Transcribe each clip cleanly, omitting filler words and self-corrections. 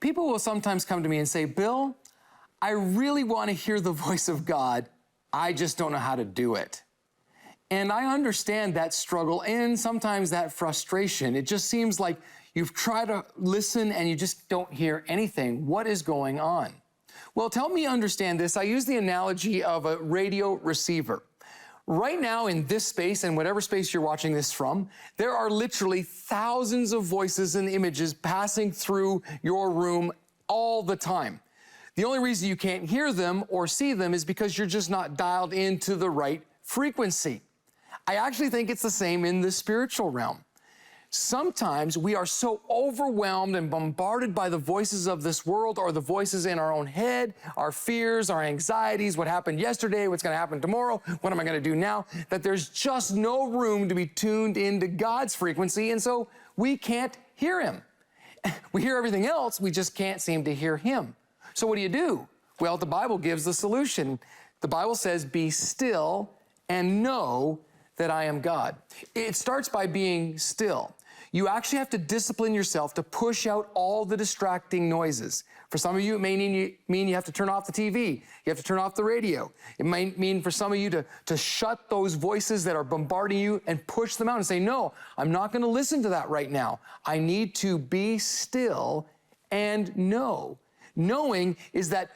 People will sometimes come to me and say, Bill, I really want to hear the voice of God. I just don't know how to do it. And I understand that struggle and sometimes that frustration. It just seems like you've tried to listen and you just don't hear anything. What is going on? Well, to help me understand this, I use the analogy of a radio receiver. Right now in this space, and whatever space you're watching this from, there are literally thousands of voices and images passing through your room all the time. The only reason you can't hear them or see them is because you're just not dialed into the right frequency. I actually think it's the same in the spiritual realm. Sometimes we are so overwhelmed and bombarded by the voices of this world or the voices in our own head, our fears, our anxieties, what happened yesterday, what's going to happen tomorrow, what am I going to do now, that there's just no room to be tuned into God's frequency, and so we can't hear Him. We hear everything else, we just can't seem to hear Him. So what do? Well, the Bible gives the solution. The Bible says, be still and know that I am God. It starts by being still. You actually have to discipline yourself to push out all the distracting noises. For some of you, it may mean you have to turn off the TV. You have to turn off the radio. It might mean for some of you to shut those voices that are bombarding you and push them out and say, no, I'm not going to listen to that right now. I need to be still and know. Knowing is that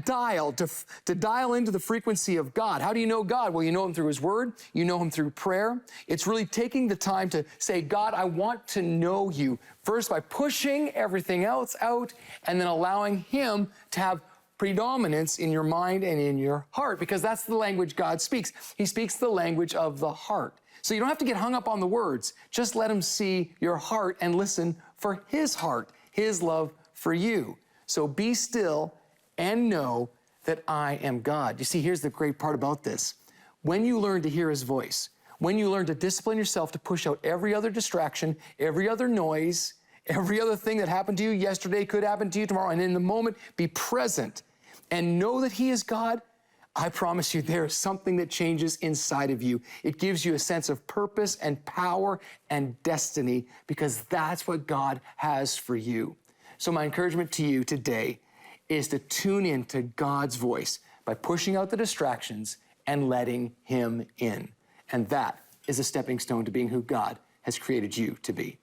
dial, to dial into the frequency of God. How do you know God? Well, you know Him through His Word. You know Him through prayer. It's really taking the time to say, God, I want to know You. First, by pushing everything else out and then allowing Him to have predominance in your mind and in your heart, because that's the language God speaks. He speaks the language of the heart. So you don't have to get hung up on the words. Just let Him see your heart and listen for His heart, His love for you. So be still and know that I am God. You see, here's the great part about this. When you learn to hear His voice, when you learn to discipline yourself to push out every other distraction, every other noise, every other thing that happened to you yesterday could happen to you tomorrow, and in the moment, be present and know that He is God, I promise you there is something that changes inside of you. It gives you a sense of purpose and power and destiny, because that's what God has for you. So my encouragement to you today is to tune in to God's voice by pushing out the distractions and letting Him in. And that is a stepping stone to being who God has created you to be.